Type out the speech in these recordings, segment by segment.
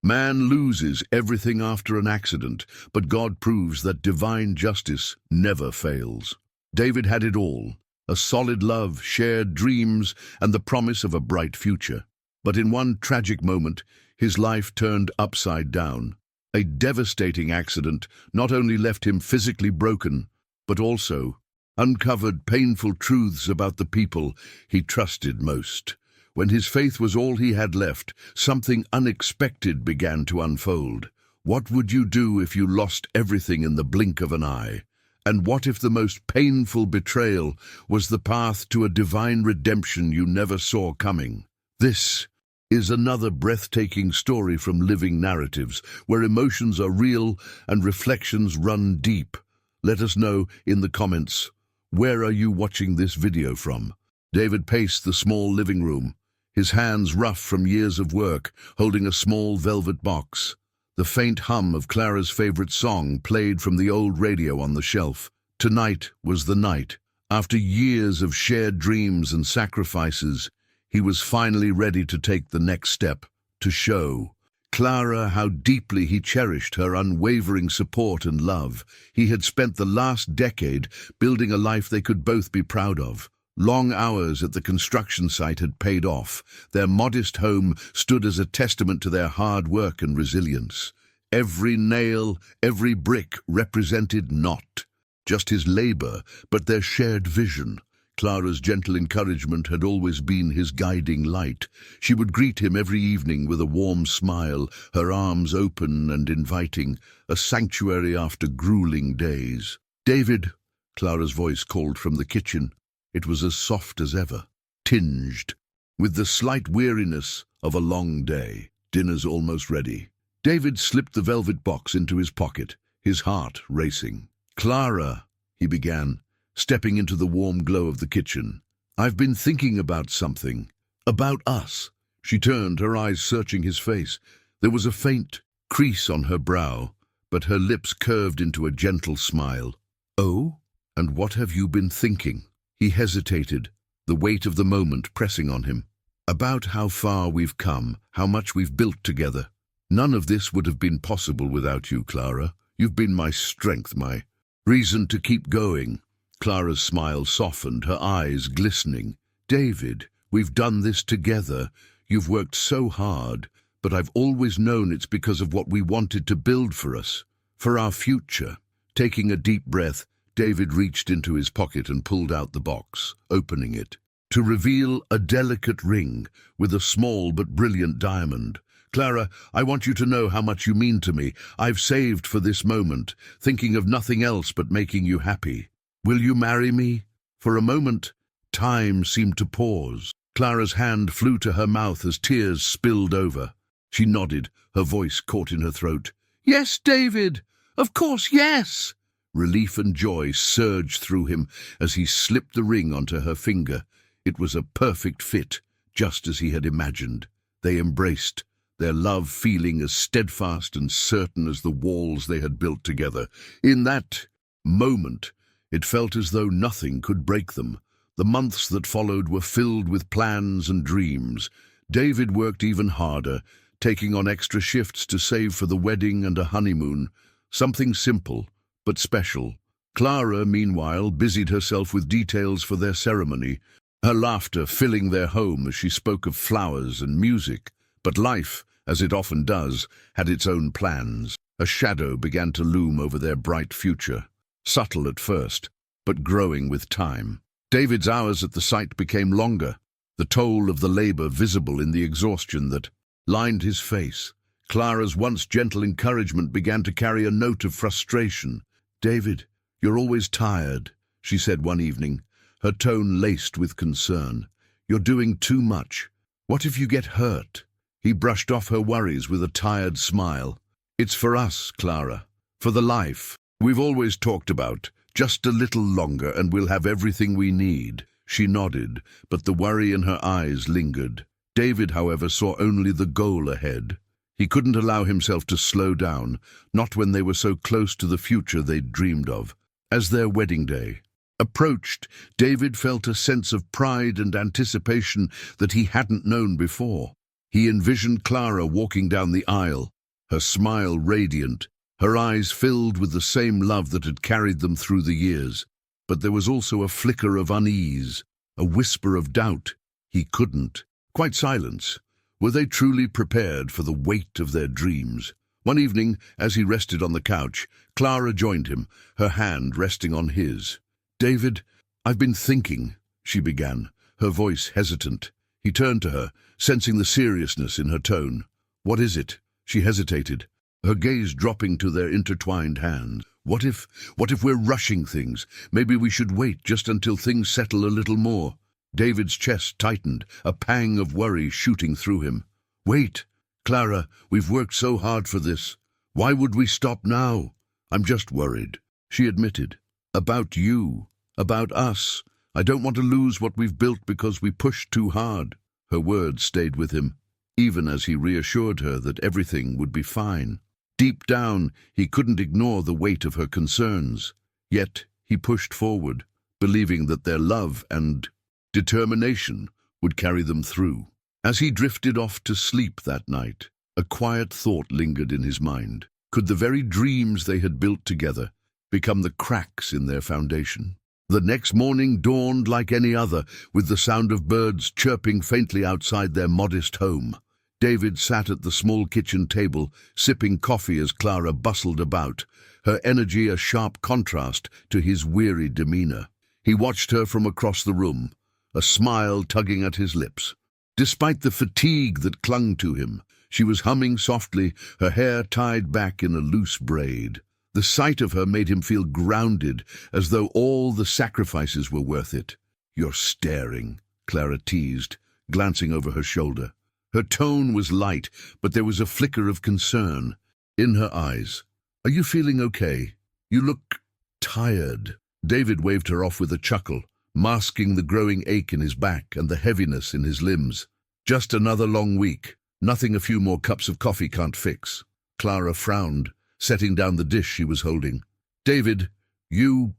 Man loses everything after an accident, but God proves that divine justice never fails. David had it all: a solid love, shared dreams, and the promise of a bright future. But in one tragic moment, his life turned upside down. A devastating accident not only left him physically broken, but also uncovered painful truths about the people he trusted most. When his faith was all he had left, something unexpected began to unfold. What would you do if you lost everything in the blink of an eye? And what if the most painful betrayal was the path to a divine redemption you never saw coming? This is another breathtaking story from Living Narratives, where emotions are real and reflections run deep. Let us know in the comments, where are you watching this video from? David paced the small living room, his hands rough from years of work, holding a small velvet box. The faint hum of Clara's favorite song played from the old radio on the shelf. Tonight was the night. After years of shared dreams and sacrifices, he was finally ready to take the next step, to show Clara how deeply he cherished her unwavering support and love. He had spent the last decade building a life they could both be proud of. Long hours at the construction site had paid off. Their modest home stood as a testament to their hard work and resilience. Every nail, every brick represented not just his labor, but their shared vision. Clara's gentle encouragement had always been his guiding light. She would greet him every evening with a warm smile, her arms open and inviting, a sanctuary after grueling days. "David," Clara's voice called from the kitchen. It was as soft as ever, tinged with the slight weariness of a long day. "Dinner's almost ready." David slipped the velvet box into his pocket, his heart racing. "Clara," he began, stepping into the warm glow of the kitchen, "I've been thinking about something. About us." She turned, her eyes searching his face. There was a faint crease on her brow, but her lips curved into a gentle smile. "Oh? And what have you been thinking?" He hesitated, the weight of the moment pressing on him. "About how far we've come, how much we've built together. None of this would have been possible without you, Clara. You've been my strength, my reason to keep going." Clara's smile softened, her eyes glistening. "David, we've done this together. You've worked so hard, but I've always known it's because of what we wanted to build for us, for our future." Taking a deep breath, David reached into his pocket and pulled out the box, opening it, to reveal a delicate ring with a small but brilliant diamond. "Clara, I want you to know how much you mean to me. I've saved for this moment, thinking of nothing else but making you happy. Will you marry me?" For a moment, time seemed to pause. Clara's hand flew to her mouth as tears spilled over. She nodded, her voice caught in her throat. "Yes, David! Of course, yes!" Relief and joy surged through him as he slipped the ring onto her finger. It was a perfect fit, just as he had imagined. They embraced, their love feeling as steadfast and certain as the walls they had built together. In that moment, it felt as though nothing could break them. The months that followed were filled with plans and dreams. David worked even harder, taking on extra shifts to save for the wedding and a honeymoon. Something simple, but special. Clara, meanwhile, busied herself with details for their ceremony, her laughter filling their home as she spoke of flowers and music. But life, as it often does, had its own plans. A shadow began to loom over their bright future, subtle at first, but growing with time. David's hours at the site became longer, the toll of the labor visible in the exhaustion that lined his face. Clara's once gentle encouragement began to carry a note of frustration. "David, you're always tired," she said one evening, her tone laced with concern. "You're doing too much. What if you get hurt?" He brushed off her worries with a tired smile. "It's for us, Clara, for the life we've always talked about. Just a little longer and we'll have everything we need." She nodded, but the worry in her eyes lingered. David, however, saw only the goal ahead. He couldn't allow himself to slow down, not when they were so close to the future they'd dreamed of. As their wedding day approached, David felt a sense of pride and anticipation that he hadn't known before. He envisioned Clara walking down the aisle, her smile radiant, her eyes filled with the same love that had carried them through the years. But there was also a flicker of unease, a whisper of doubt. He couldn't. Quite silence. Were they truly prepared for the weight of their dreams? One evening, as he rested on the couch, Clara joined him, her hand resting on his. "David, I've been thinking," she began, her voice hesitant. He turned to her, sensing the seriousness in her tone. "What is it?" She hesitated, her gaze dropping to their intertwined hands. What if we're rushing things? Maybe we should wait just until things settle a little more." David's chest tightened, a pang of worry shooting through him. "Wait, Clara, we've worked so hard for this. Why would we stop now?" "I'm just worried," she admitted. "About you, about us. I don't want to lose what we've built because we pushed too hard." Her words stayed with him, even as he reassured her that everything would be fine. Deep down, he couldn't ignore the weight of her concerns. Yet he pushed forward, believing that their love and determination would carry them through. As he drifted off to sleep that night, a quiet thought lingered in his mind. Could the very dreams they had built together become the cracks in their foundation? The next morning dawned like any other, with the sound of birds chirping faintly outside their modest home. David sat at the small kitchen table, sipping coffee as Clara bustled about, her energy a sharp contrast to his weary demeanor. He watched her from across the room, a smile tugging at his lips. Despite the fatigue that clung to him, she was humming softly, her hair tied back in a loose braid. The sight of her made him feel grounded, as though all the sacrifices were worth it. "You're staring," Clara teased, glancing over her shoulder. Her tone was light, but there was a flicker of concern in her eyes. "Are you feeling okay? You look tired." David waved her off with a chuckle, masking the growing ache in his back and the heaviness in his limbs. "Just another long week. Nothing a few more cups of coffee can't fix." Clara frowned, setting down the dish she was holding. "David, you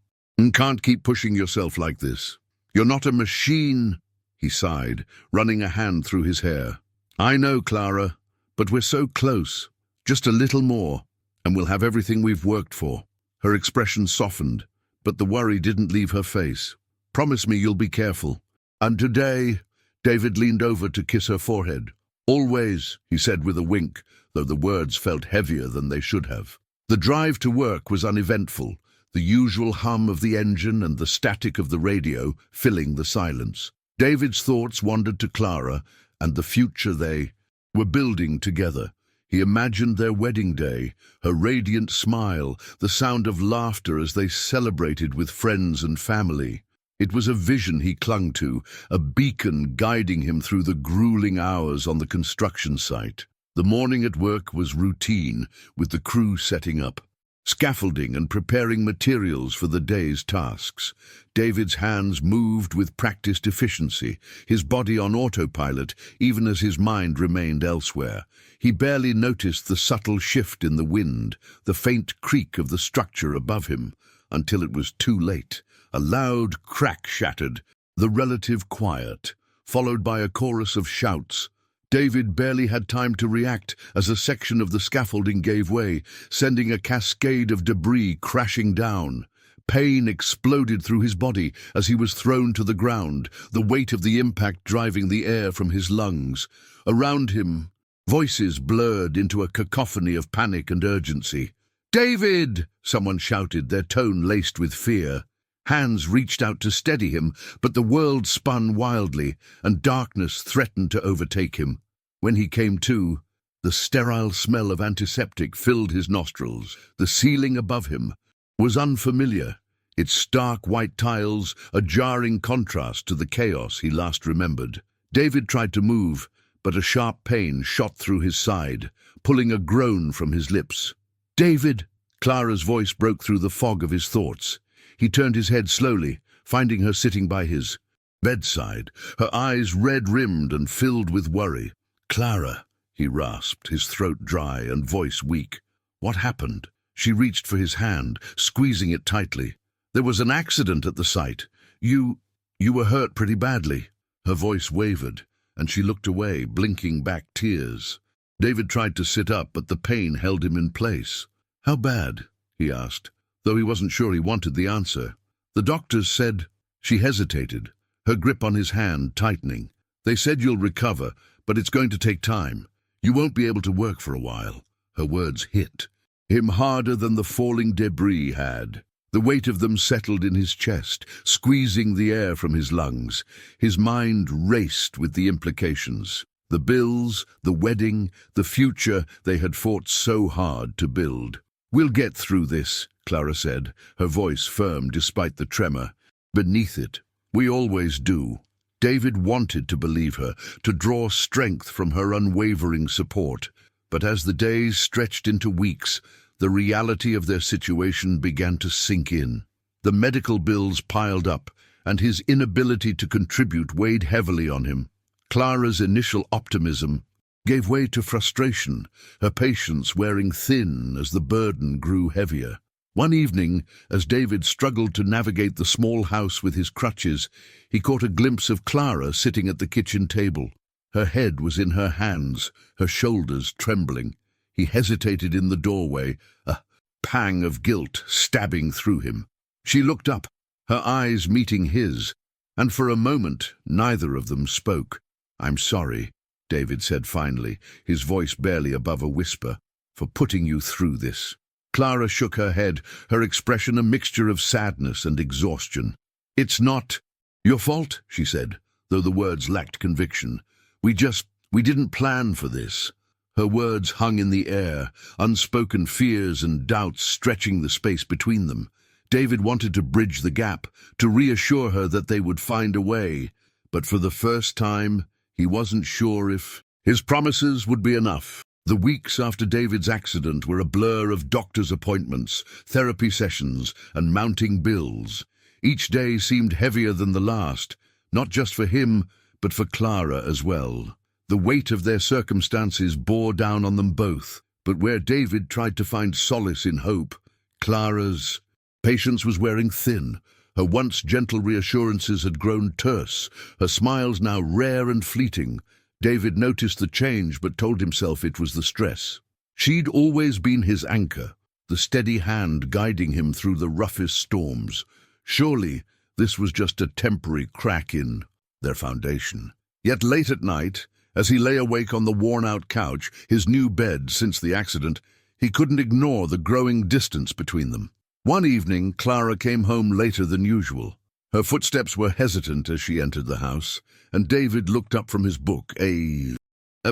can't keep pushing yourself like this. You're not a machine," he sighed, running a hand through his hair. "I know, Clara, but we're so close. Just a little more, and we'll have everything we've worked for." Her expression softened, but the worry didn't leave her face. "Promise me you'll be careful." "And today," David leaned over to kiss her forehead. "Always," he said with a wink, though the words felt heavier than they should have. The drive to work was uneventful, the usual hum of the engine and the static of the radio filling the silence. David's thoughts wandered to Clara and the future they were building together. He imagined their wedding day, her radiant smile, the sound of laughter as they celebrated with friends and family. It was a vision he clung to, a beacon guiding him through the grueling hours on the construction site. The morning at work was routine, with the crew setting up scaffolding and preparing materials for the day's tasks. David's hands moved with practiced efficiency, his body on autopilot, even as his mind remained elsewhere. He barely noticed the subtle shift in the wind, the faint creak of the structure above him, until it was too late. A loud crack shattered, the relative quiet, followed by a chorus of shouts. David barely had time to react as a section of the scaffolding gave way, sending a cascade of debris crashing down. Pain exploded through his body as he was thrown to the ground, the weight of the impact driving the air from his lungs. Around him, voices blurred into a cacophony of panic and urgency. "David!" someone shouted, their tone laced with fear. Hands reached out to steady him, but the world spun wildly, and darkness threatened to overtake him. When he came to, the sterile smell of antiseptic filled his nostrils. The ceiling above him was unfamiliar, its stark white tiles a jarring contrast to the chaos he last remembered. David tried to move, but a sharp pain shot through his side, pulling a groan from his lips. "David!" Clara's voice broke through the fog of his thoughts. He turned his head slowly, finding her sitting by his bedside, her eyes red-rimmed and filled with worry. "Clara," he rasped, his throat dry and voice weak. "What happened?" She reached for his hand, squeezing it tightly. "There was an accident at the site. You were hurt pretty badly." Her voice wavered, and she looked away, blinking back tears. David tried to sit up, but the pain held him in place. "How bad?" he asked, though he wasn't sure he wanted the answer. "The doctors said—" She hesitated, her grip on his hand tightening. "They said you'll recover, but it's going to take time. You won't be able to work for a while." Her words hit him harder than the falling debris had. The weight of them settled in his chest, squeezing the air from his lungs. His mind raced with the implications. The bills, the wedding, the future they had fought so hard to build. "We'll get through this," Clara said, her voice firm despite the tremor. Beneath it, "We always do." David wanted to believe her, to draw strength from her unwavering support. But as the days stretched into weeks, the reality of their situation began to sink in. The medical bills piled up, and his inability to contribute weighed heavily on him. Clara's initial optimism gave way to frustration, her patience wearing thin as the burden grew heavier. One evening, as David struggled to navigate the small house with his crutches, he caught a glimpse of Clara sitting at the kitchen table. Her head was in her hands, her shoulders trembling. He hesitated in the doorway, a pang of guilt stabbing through him. She looked up, her eyes meeting his, and for a moment neither of them spoke. "I'm sorry," David said finally, his voice barely above a whisper, "for putting you through this." Clara shook her head, her expression a mixture of sadness and exhaustion. "It's not your fault," she said, though the words lacked conviction. We didn't plan for this." Her words hung in the air, unspoken fears and doubts stretching the space between them. David wanted to bridge the gap, to reassure her that they would find a way, but for the first time, he wasn't sure if his promises would be enough. The weeks after David's accident were a blur of doctor's appointments, therapy sessions, and mounting bills. Each day seemed heavier than the last, not just for him, but for Clara as well. The weight of their circumstances bore down on them both, but where David tried to find solace in hope, Clara's patience was wearing thin. Her once gentle reassurances had grown terse, her smiles now rare and fleeting. David noticed the change but told himself it was the stress. She'd always been his anchor, the steady hand guiding him through the roughest storms. Surely this was just a temporary crack in their foundation. Yet late at night, as he lay awake on the worn-out couch, his new bed since the accident, he couldn't ignore the growing distance between them. One evening, Clara came home later than usual. Her footsteps were hesitant as she entered the house, and David looked up from his book, a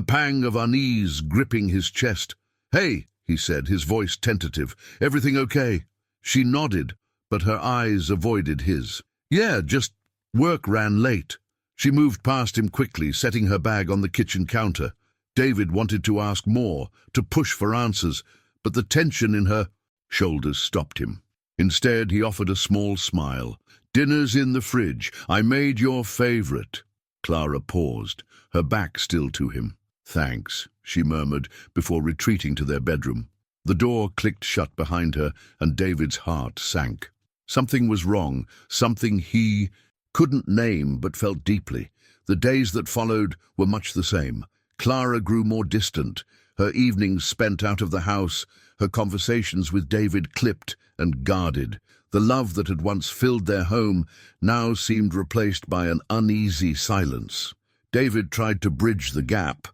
pang of unease gripping his chest. "Hey," he said, his voice tentative, "everything okay?" She nodded, but her eyes avoided his. "Yeah, just work ran late." She moved past him quickly, setting her bag on the kitchen counter. David wanted to ask more, to push for answers, but the tension in her shoulders stopped him. Instead, he offered a small smile. "Dinner's in the fridge. I made your favorite." Clara paused, her back still to him. "Thanks," she murmured before retreating to their bedroom. The door clicked shut behind her, and David's heart sank. Something was wrong, something he couldn't name but felt deeply. The days that followed were much the same. Clara grew more distant, her evenings spent out of the house, her conversations with David clipped and guarded. The love that had once filled their home now seemed replaced by an uneasy silence. David tried to bridge the gap,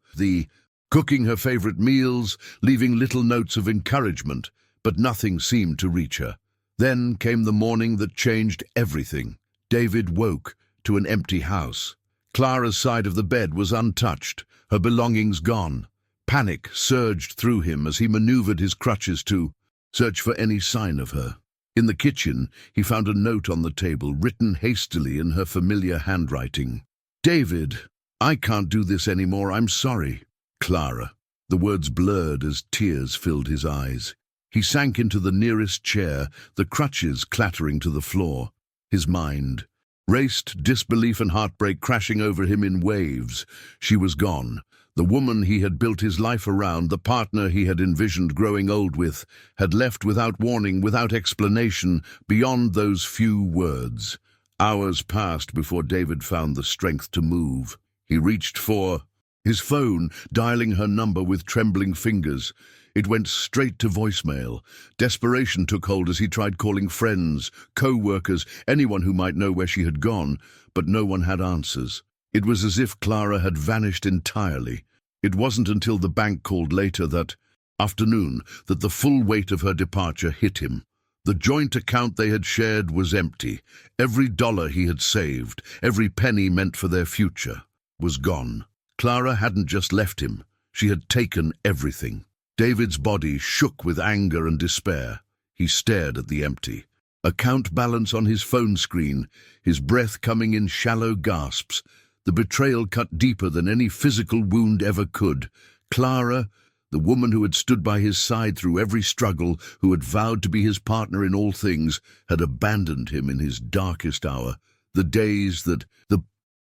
cooking her favorite meals, leaving little notes of encouragement, but nothing seemed to reach her. Then came the morning that changed everything. David woke to an empty house. Clara's side of the bed was untouched, her belongings gone. Panic surged through him as he maneuvered his crutches to search for any sign of her. In the kitchen, he found a note on the table, written hastily in her familiar handwriting. "David, I can't do this anymore, I'm sorry. Clara." The words blurred as tears filled his eyes. He sank into the nearest chair, the crutches clattering to the floor. His mind raced, disbelief and heartbreak crashing over him in waves. She was gone. The woman he had built his life around, the partner he had envisioned growing old with, had left without warning, without explanation, beyond those few words. Hours passed before David found the strength to move. He reached for His phone, dialing her number with trembling fingers. It went straight to voicemail. Desperation took hold as he tried calling friends, co-workers, anyone who might know where she had gone, but no one had answers. It was as if Clara had vanished entirely. It wasn't until the bank called later that afternoon that the full weight of her departure hit him. The joint account they had shared was empty. Every dollar he had saved, every penny meant for their future, was gone. Clara hadn't just left him. She had taken everything. David's body shook with anger and despair. He stared at the empty account balance on his phone screen, his breath coming in shallow gasps. The betrayal cut deeper than any physical wound ever could. Clara, the woman who had stood by his side through every struggle, who had vowed to be his partner in all things, had abandoned him in his darkest hour. The days that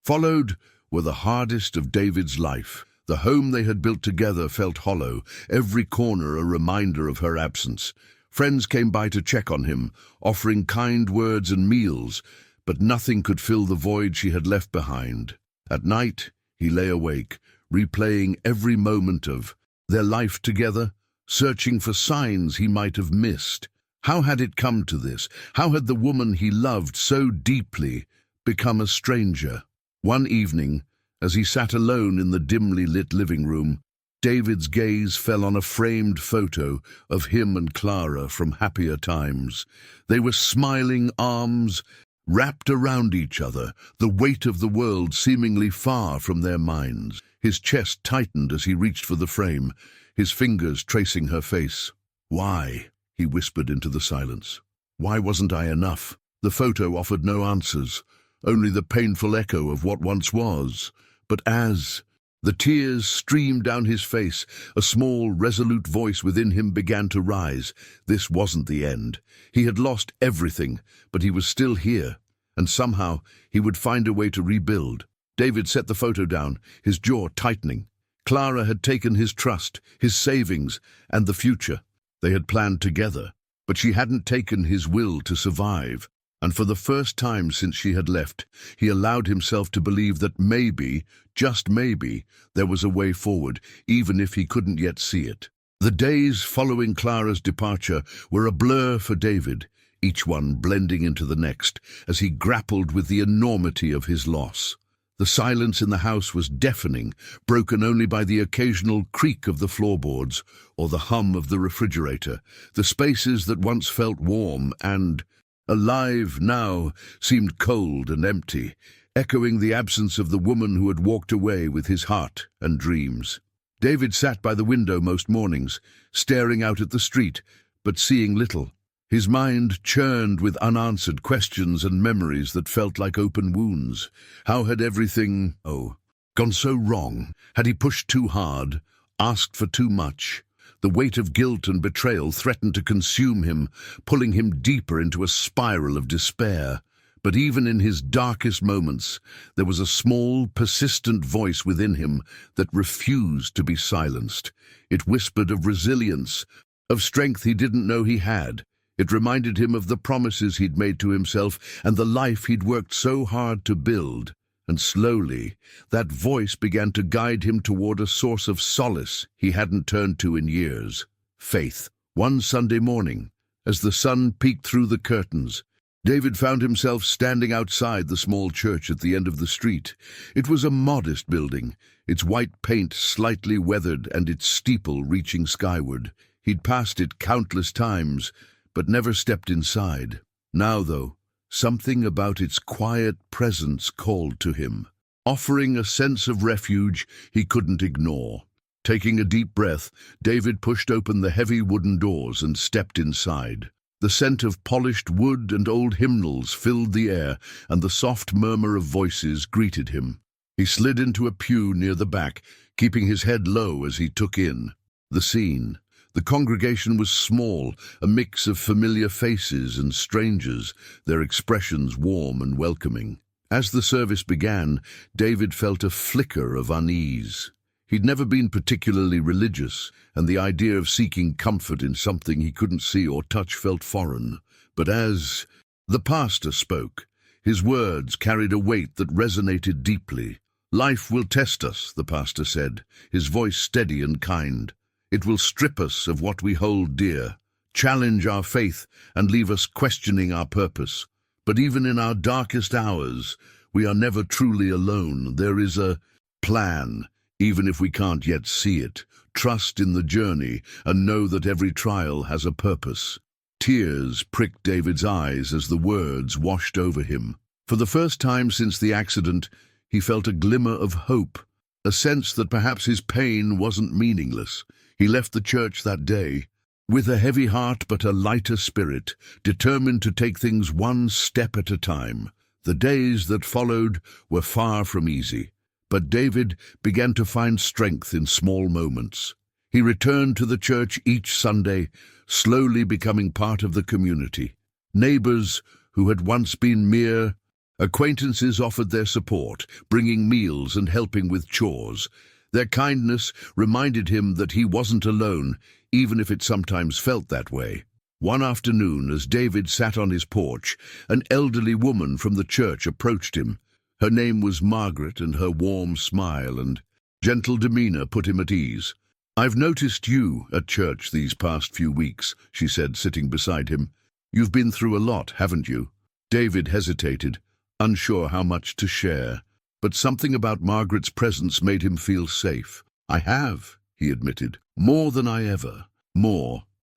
followed were the hardest of David's life. The home they had built together felt hollow, every corner a reminder of her absence. Friends came by to check on him, offering kind words and meals, but nothing could fill the void she had left behind. At night, he lay awake, replaying every moment of their life together, searching for signs he might have missed. How had it come to this? How had the woman he loved so deeply become a stranger? One evening, as he sat alone in the dimly lit living room, David's gaze fell on a framed photo of him and Clara from happier times. They were smiling, arms wrapped around each other, the weight of the world seemingly far from their minds. His chest tightened as he reached for the frame, his fingers tracing her face. "Why?" he whispered into the silence. "Why wasn't I enough?" The photo offered no answers, only the painful echo of what once was. But as the tears streamed down his face, a small, resolute voice within him began to rise. This wasn't the end. He had lost everything, but he was still here, and somehow he would find a way to rebuild. David set the photo down, his jaw tightening. Clara had taken his trust, his savings, and the future. They had planned together, but she hadn't taken his will to survive. And for the first time since she had left, he allowed himself to believe that maybe, just maybe, there was a way forward, even if he couldn't yet see it. The days following Clara's departure were a blur for David, each one blending into the next, as he grappled with the enormity of his loss. The silence in the house was deafening, broken only by the occasional creak of the floorboards or the hum of the refrigerator. The spaces that once felt warm and alive now seemed cold and empty, echoing the absence of the woman who had walked away with his heart and dreams. David sat by the window most mornings, staring out at the street, but seeing little. His mind churned with unanswered questions and memories that felt like open wounds. How had everything, gone so wrong? Had he pushed too hard, asked for too much? The weight of guilt and betrayal threatened to consume him, pulling him deeper into a spiral of despair. But even in his darkest moments, there was a small, persistent voice within him that refused to be silenced. It whispered of resilience, of strength he didn't know he had. It reminded him of the promises he'd made to himself and the life he'd worked so hard to build. And slowly, that voice began to guide him toward a source of solace he hadn't turned to in years: faith. One Sunday morning, as the sun peeked through the curtains, David found himself standing outside the small church at the end of the street. It was a modest building, its white paint slightly weathered and its steeple reaching skyward. He'd passed it countless times, but never stepped inside. Now, though, something about its quiet presence called to him, offering a sense of refuge he couldn't ignore. Taking a deep breath, David pushed open the heavy wooden doors and stepped inside. The scent of polished wood and old hymnals filled the air, and the soft murmur of voices greeted him. He slid into a pew near the back, keeping his head low as he took in the scene. The congregation was small, a mix of familiar faces and strangers, their expressions warm and welcoming. As the service began, David felt a flicker of unease. He'd never been particularly religious, and the idea of seeking comfort in something he couldn't see or touch felt foreign. But as the pastor spoke, his words carried a weight that resonated deeply. Life will test us, the pastor said, his voice steady and kind. It will strip us of what we hold dear, challenge our faith, and leave us questioning our purpose. But even in our darkest hours, we are never truly alone. There is a plan, even if we can't yet see it. Trust in the journey and know that every trial has a purpose. Tears pricked David's eyes as the words washed over him. For the first time since the accident, he felt a glimmer of hope, a sense that perhaps his pain wasn't meaningless. He left the church that day with a heavy heart but a lighter spirit, determined to take things one step at a time. The days that followed were far from easy, but David began to find strength in small moments. He returned to the church each Sunday, slowly becoming part of the community. Neighbors who had once been mere acquaintances offered their support, bringing meals and helping with chores. Their kindness reminded him that he wasn't alone, even if it sometimes felt that way. One afternoon, as David sat on his porch, an elderly woman from the church approached him. Her name was Margaret, and her warm smile and gentle demeanor put him at ease. "I've noticed you at church these past few weeks," she said, sitting beside him. "You've been through a lot, haven't you?" David hesitated, unsure how much to share, but something about Margaret's presence made him feel safe. "I have," he admitted, "more than I ever,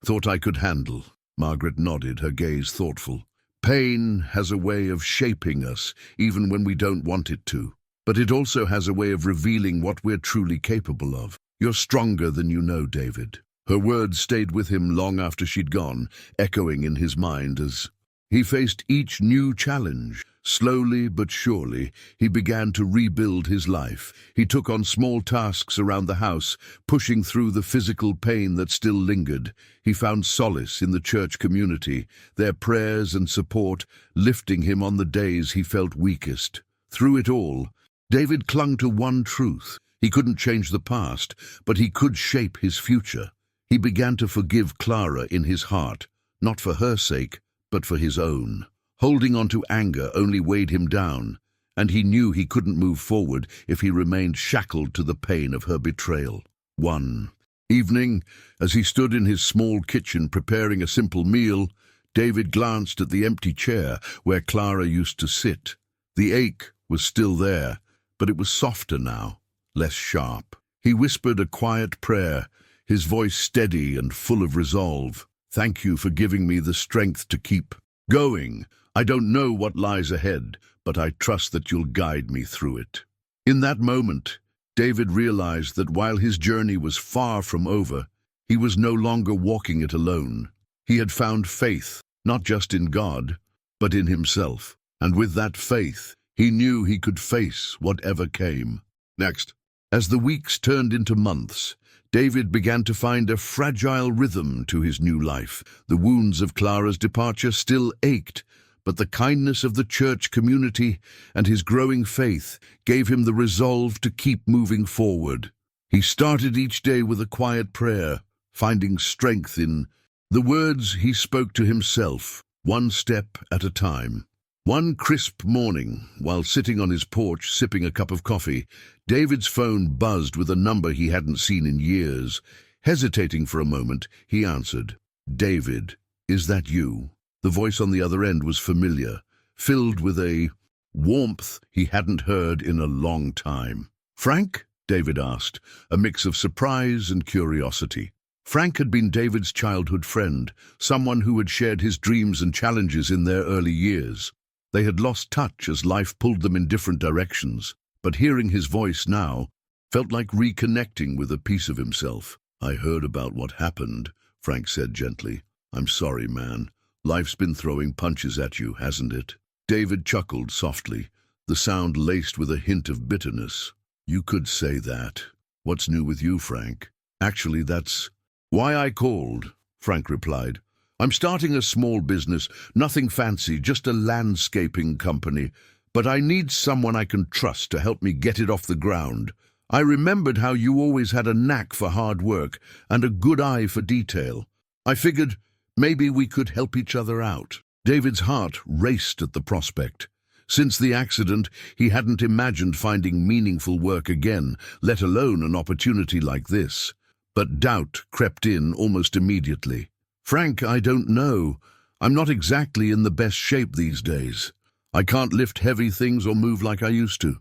thought I could handle." Margaret nodded, her gaze thoughtful. "Pain has a way of shaping us, even when we don't want it to. But it also has a way of revealing what we're truly capable of. You're stronger than you know, David." Her words stayed with him long after she'd gone, echoing in his mind as he faced each new challenge. Slowly but surely, he began to rebuild his life. He took on small tasks around the house, pushing through the physical pain that still lingered. He found solace in the church community, their prayers and support lifting him on the days he felt weakest. Through it all, David clung to one truth. He couldn't change the past, but he could shape his future. He began to forgive Clara in his heart, not for her sake, but for his own. Holding on to anger only weighed him down, and he knew he couldn't move forward if he remained shackled to the pain of her betrayal. One evening, as he stood in his small kitchen preparing a simple meal, David glanced at the empty chair where Clara used to sit. The ache was still there, but it was softer now, less sharp. He whispered a quiet prayer, his voice steady and full of resolve. "Thank you for giving me the strength to keep going. I don't know what lies ahead, but I trust that you'll guide me through it." In that moment, David realized that while his journey was far from over, he was no longer walking it alone. He had found faith, not just in God, but in himself. And with that faith, he knew he could face whatever came. Next, as the weeks turned into months, David began to find a fragile rhythm to his new life. The wounds of Clara's departure still ached, but the kindness of the church community and his growing faith gave him the resolve to keep moving forward. He started each day with a quiet prayer, finding strength in the words he spoke to himself, one step at a time. One crisp morning, while sitting on his porch sipping a cup of coffee, David's phone buzzed with a number he hadn't seen in years. Hesitating for a moment, he answered. "David, is that you?" The voice on the other end was familiar, filled with a warmth he hadn't heard in a long time. "Frank?" David asked, a mix of surprise and curiosity. Frank had been David's childhood friend, someone who had shared his dreams and challenges in their early years. They had lost touch as life pulled them in different directions, but hearing his voice now felt like reconnecting with a piece of himself. "I heard about what happened," Frank said gently. "I'm sorry, man. Life's been throwing punches at you, hasn't it?" David chuckled softly, the sound laced with a hint of bitterness. "You could say that. What's new with you, Frank?" "Actually, that's why I called," Frank replied. "I'm starting a small business, nothing fancy, just a landscaping company, but I need someone I can trust to help me get it off the ground. I remembered how you always had a knack for hard work and a good eye for detail. I figured maybe we could help each other out." David's heart raced at the prospect. Since the accident, he hadn't imagined finding meaningful work again, let alone an opportunity like this. But doubt crept in almost immediately. "Frank, I don't know. I'm not exactly in the best shape these days. I can't lift heavy things or move like I used to."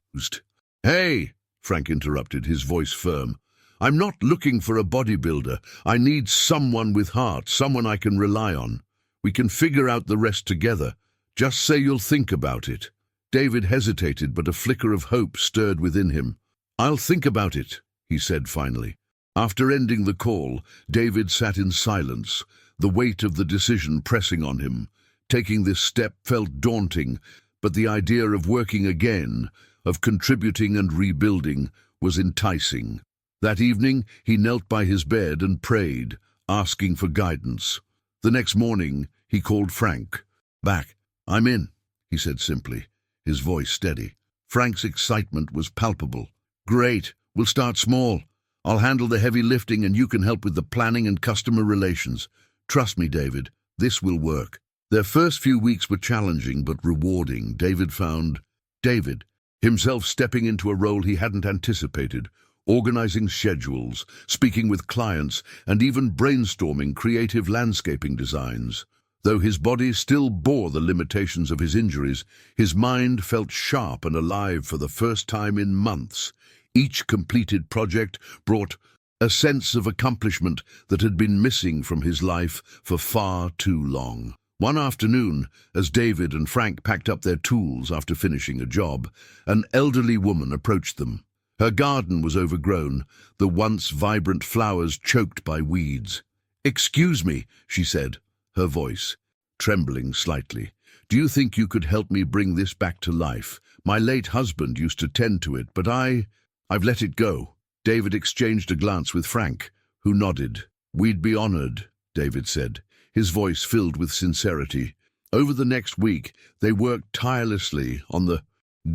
"Hey," Frank interrupted, his voice firm. "I'm not looking for a bodybuilder. I need someone with heart, someone I can rely on. We can figure out the rest together. Just say you'll think about it." David hesitated, but a flicker of hope stirred within him. "I'll think about it," he said finally. After ending the call, David sat in silence, the weight of the decision pressing on him. Taking this step felt daunting, but the idea of working again, of contributing and rebuilding, was enticing. That evening, he knelt by his bed and prayed, asking for guidance. The next morning, he called Frank. "Back. I'm in," he said simply, his voice steady. Frank's excitement was palpable. "Great. We'll start small. I'll handle the heavy lifting and you can help with the planning and customer relations. Trust me, David, this will work." Their first few weeks were challenging but rewarding, David found. David, himself stepping into a role he hadn't anticipated, organizing schedules, speaking with clients, and even brainstorming creative landscaping designs. Though his body still bore the limitations of his injuries, his mind felt sharp and alive for the first time in months. Each completed project brought a sense of accomplishment that had been missing from his life for far too long. One afternoon, as David and Frank packed up their tools after finishing a job, an elderly woman approached them. Her garden was overgrown, the once vibrant flowers choked by weeds. "Excuse me," she said, her voice trembling slightly. "Do you think you could help me bring this back to life? My late husband used to tend to it, but I've let it go." David exchanged a glance with Frank, who nodded. "We'd be honored," David said, his voice filled with sincerity. Over the next week, they worked tirelessly on the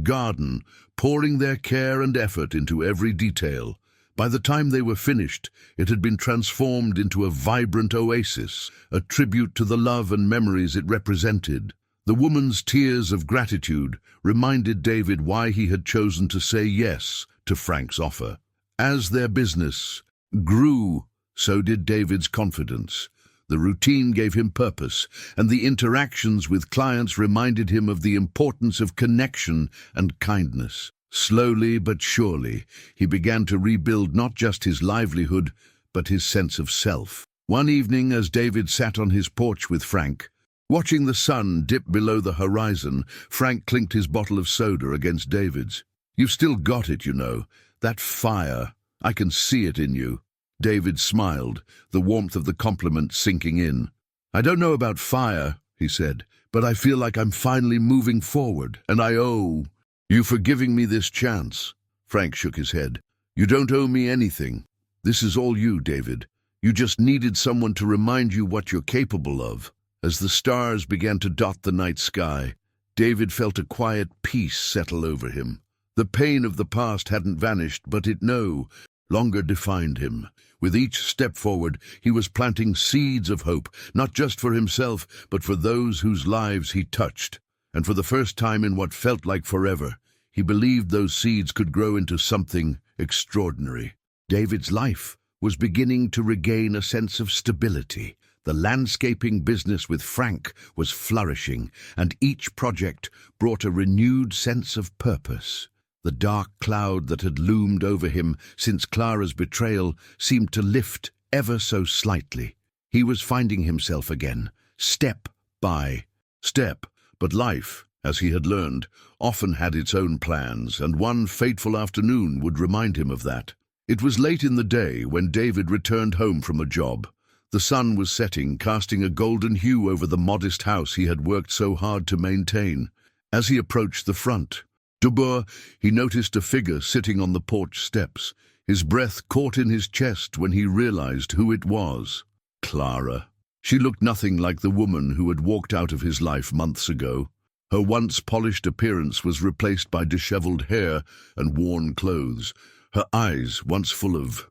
garden, pouring their care and effort into every detail. By the time they were finished, it had been transformed into a vibrant oasis, a tribute to the love and memories it represented. The woman's tears of gratitude reminded David why he had chosen to say yes to Frank's offer. As their business grew, so did David's confidence. The routine gave him purpose, and the interactions with clients reminded him of the importance of connection and kindness. Slowly but surely, he began to rebuild not just his livelihood, but his sense of self. One evening, as David sat on his porch with Frank, watching the sun dip below the horizon, Frank clinked his bottle of soda against David's. "You've still got it, you know. That fire. I can see it in you." David smiled, the warmth of the compliment sinking in. "I don't know about fire," he said, "but I feel like I'm finally moving forward, and I owe you for giving me this chance." Frank shook his head. "You don't owe me anything. This is all you, David. You just needed someone to remind you what you're capable of." As the stars began to dot the night sky, David felt a quiet peace settle over him. The pain of the past hadn't vanished, but it no longer defined him. With each step forward, he was planting seeds of hope, not just for himself, but for those whose lives he touched. And for the first time in what felt like forever, he believed those seeds could grow into something extraordinary. David's life was beginning to regain a sense of stability. The landscaping business with Frank was flourishing, and each project brought a renewed sense of purpose. The dark cloud that had loomed over him since Clara's betrayal seemed to lift ever so slightly. He was finding himself again, step by step. But life, as he had learned, often had its own plans, and one fateful afternoon would remind him of that. It was late in the day when David returned home from a job. The sun was setting, casting a golden hue over the modest house he had worked so hard to maintain. As he approached the front door, he noticed a figure sitting on the porch steps. His breath caught in his chest when he realized who it was. Clara. She looked nothing like the woman who had walked out of his life months ago. Her once polished appearance was replaced by disheveled hair and worn clothes. Her eyes, once full of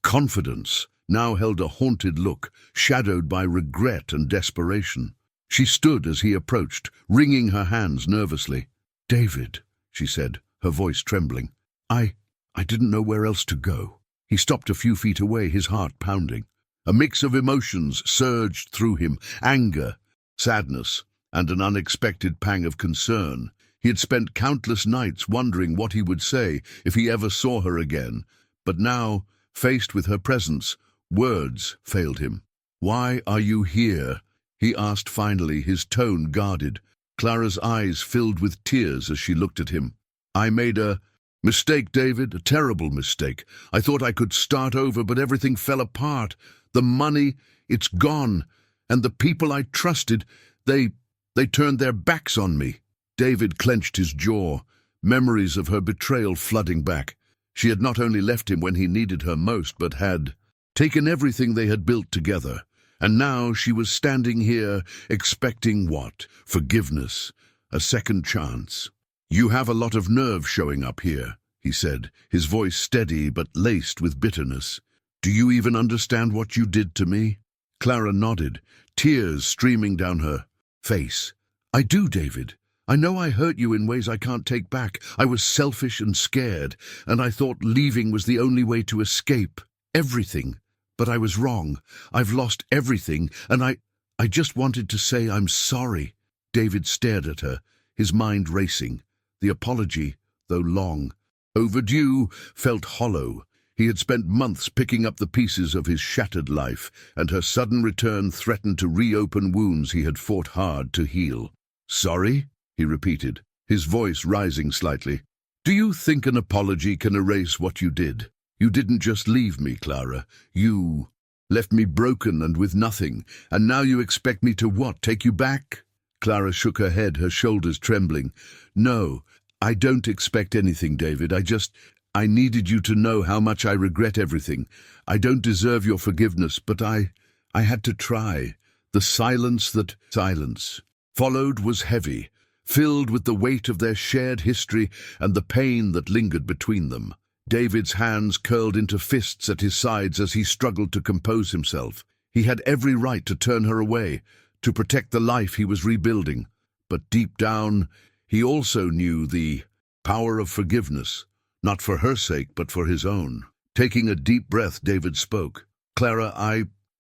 confidence, now held a haunted look, shadowed by regret and desperation. She stood as he approached, wringing her hands nervously. David, she said, her voice trembling. I didn't know where else to go. He stopped a few feet away, his heart pounding. A mix of emotions surged through him, anger, sadness, and an unexpected pang of concern. He had spent countless nights wondering what he would say if he ever saw her again, but now, faced with her presence, words failed him. "Why are you here?" he asked finally, his tone guarded. Clara's eyes filled with tears as she looked at him. "I made a mistake, David, a terrible mistake. I thought I could start over, but everything fell apart. The money, it's gone, and the people I trusted, they turned their backs on me." David clenched his jaw, memories of her betrayal flooding back. She had not only left him when he needed her most, but had taken everything they had built together. And now she was standing here, expecting what? Forgiveness, a second chance. "You have a lot of nerve showing up here," he said, his voice steady but laced with bitterness. "Do you even understand what you did to me?" Clara nodded, tears streaming down her face. "I do, David. I know I hurt you in ways I can't take back. I was selfish and scared, and I thought leaving was the only way to escape everything. But I was wrong. I've lost everything, and I just wanted to say I'm sorry." David stared at her, his mind racing. The apology, though long, overdue, felt hollow. He had spent months picking up the pieces of his shattered life, and her sudden return threatened to reopen wounds he had fought hard to heal. "Sorry?" he repeated, his voice rising slightly. "Do you think an apology can erase what you did? You didn't just leave me, Clara. You left me broken and with nothing, and now you expect me to what, take you back?" Clara shook her head, her shoulders trembling. "No, I don't expect anything, David. I needed you to know how much I regret everything. I don't deserve your forgiveness, but I had to try." The silence that followed was heavy, filled with the weight of their shared history and the pain that lingered between them. David's hands curled into fists at his sides as he struggled to compose himself. He had every right to turn her away, to protect the life he was rebuilding. But deep down, he also knew the power of forgiveness, not for her sake, but for his own. Taking a deep breath, David spoke. "Clara,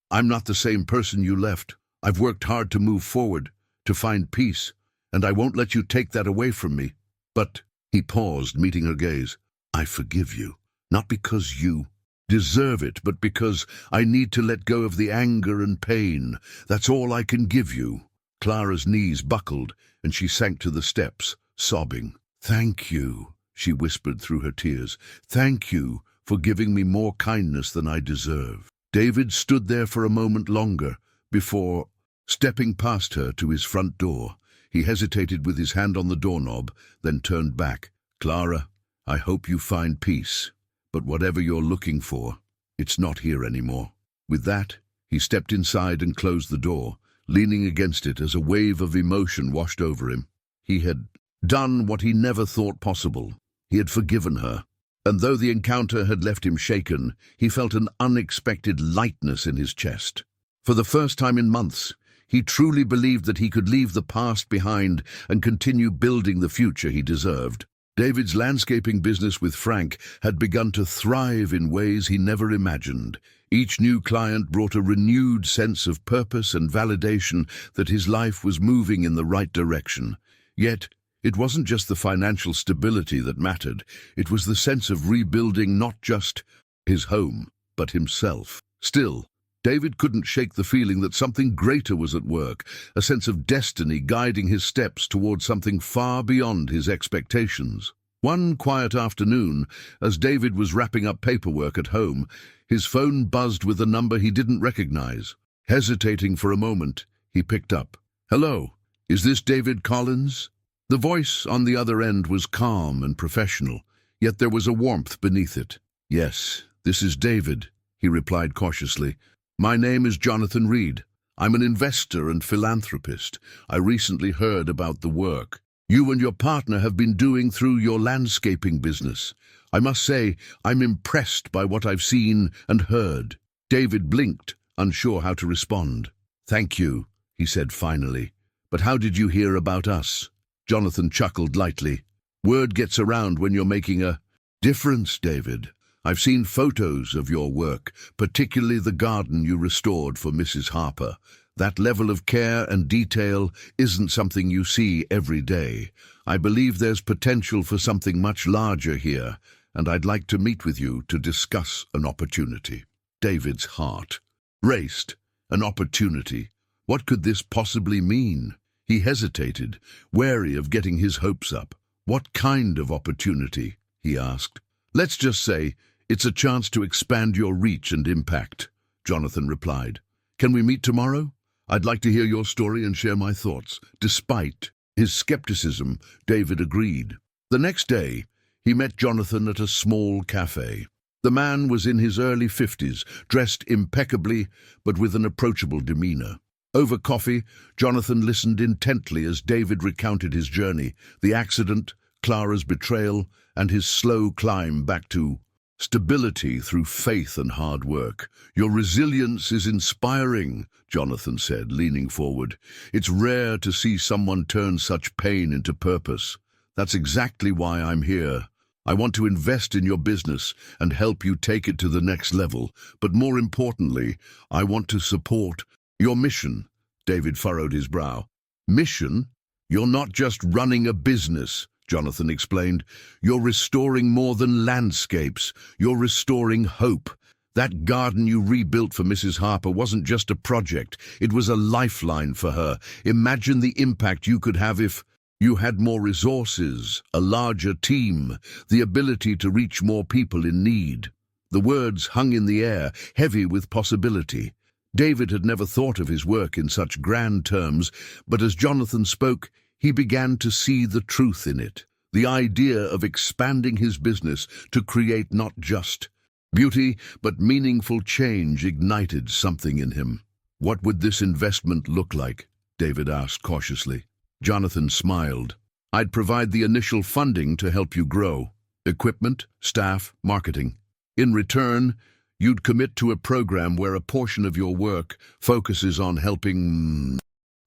I'm not the same person you left. I've worked hard to move forward, to find peace, and I won't let you take that away from me. But," he paused, meeting her gaze, "I forgive you, not because you deserve it, but because I need to let go of the anger and pain. That's all I can give you." Clara's knees buckled, and she sank to the steps, sobbing. "Thank you," she whispered through her tears. "Thank you for giving me more kindness than I deserve." David stood there for a moment longer before stepping past her to his front door. He hesitated with his hand on the doorknob, then turned back. "Clara, I hope you find peace, but whatever you're looking for, it's not here anymore." With that, he stepped inside and closed the door, leaning against it as a wave of emotion washed over him. He had done what he never thought possible. He had forgiven her, and though the encounter had left him shaken, he felt an unexpected lightness in his chest. For the first time in months, he truly believed that he could leave the past behind and continue building the future he deserved. David's landscaping business with Frank had begun to thrive in ways he never imagined. Each new client brought a renewed sense of purpose and validation that his life was moving in the right direction. Yet, it wasn't just the financial stability that mattered. It was the sense of rebuilding not just his home, but himself. Still, David couldn't shake the feeling that something greater was at work, a sense of destiny guiding his steps toward something far beyond his expectations. One quiet afternoon, as David was wrapping up paperwork at home, his phone buzzed with a number he didn't recognize. Hesitating for a moment, he picked up. "Hello, is this David Collins?" The voice on the other end was calm and professional, yet there was a warmth beneath it. "Yes, this is David," he replied cautiously. "My name is Jonathan Reed. I'm an investor and philanthropist. I recently heard about the work you and your partner have been doing through your landscaping business. I must say, I'm impressed by what I've seen and heard." David blinked, unsure how to respond. "Thank you," he said finally. "But how did you hear about us?" Jonathan chuckled lightly. Word gets around when you're making a difference, David. I've seen photos of your work, particularly the garden you restored for Mrs. Harper. That level of care and detail isn't something you see every day. I believe there's potential for something much larger here, and I'd like to meet with you to discuss an opportunity. David's heart raced. An opportunity? What could this possibly mean? He hesitated, wary of getting his hopes up. What kind of opportunity? He asked. Let's just say it's a chance to expand your reach and impact, Jonathan replied. Can we meet tomorrow? I'd like to hear your story and share my thoughts. Despite his skepticism, David agreed. The next day, he met Jonathan at a small cafe. The man was in his early 50s, dressed impeccably, but with an approachable demeanor. Over coffee, Jonathan listened intently as David recounted his journey, the accident, Clara's betrayal, and his slow climb back to stability through faith and hard work. Your resilience is inspiring, Jonathan said, leaning forward. It's rare to see someone turn such pain into purpose. That's exactly why I'm here. I want to invest in your business and help you take it to the next level. But more importantly, I want to support your mission. David furrowed his brow. Mission? You're not just running a business, Jonathan explained. You're restoring more than landscapes. You're restoring hope. That garden you rebuilt for Mrs. Harper wasn't just a project. It was a lifeline for her. Imagine the impact you could have if you had more resources, a larger team, the ability to reach more people in need. The words hung in the air, heavy with possibility. David had never thought of his work in such grand terms, but as Jonathan spoke, he began to see the truth in it. The idea of expanding his business to create not just beauty, but meaningful change ignited something in him. What would this investment look like? David asked cautiously. Jonathan smiled. I'd provide the initial funding to help you grow. Equipment, staff, marketing. In return, you'd commit to a program where a portion of your work focuses on helping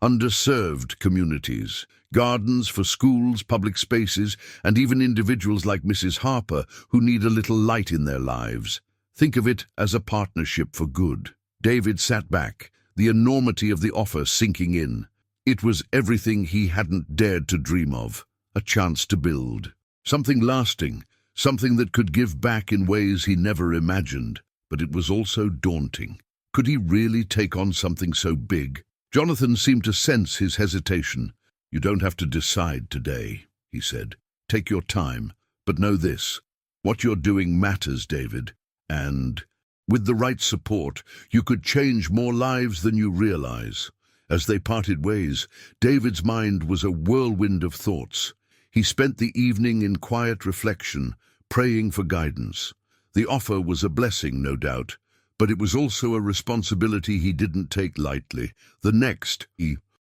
underserved communities, gardens for schools, public spaces, and even individuals like Mrs. Harper who need a little light in their lives. Think of it as a partnership for good. David sat back, the enormity of the offer sinking in. It was everything he hadn't dared to dream of, a chance to build. Something lasting, something that could give back in ways he never imagined. But it was also daunting. Could he really take on something so big? Jonathan seemed to sense his hesitation. You don't have to decide today, he said. Take your time, but know this. What you're doing matters, David. And with the right support, you could change more lives than you realize. As they parted ways, David's mind was a whirlwind of thoughts. He spent the evening in quiet reflection, praying for guidance. The offer was a blessing, no doubt, but it was also a responsibility he didn't take lightly. The next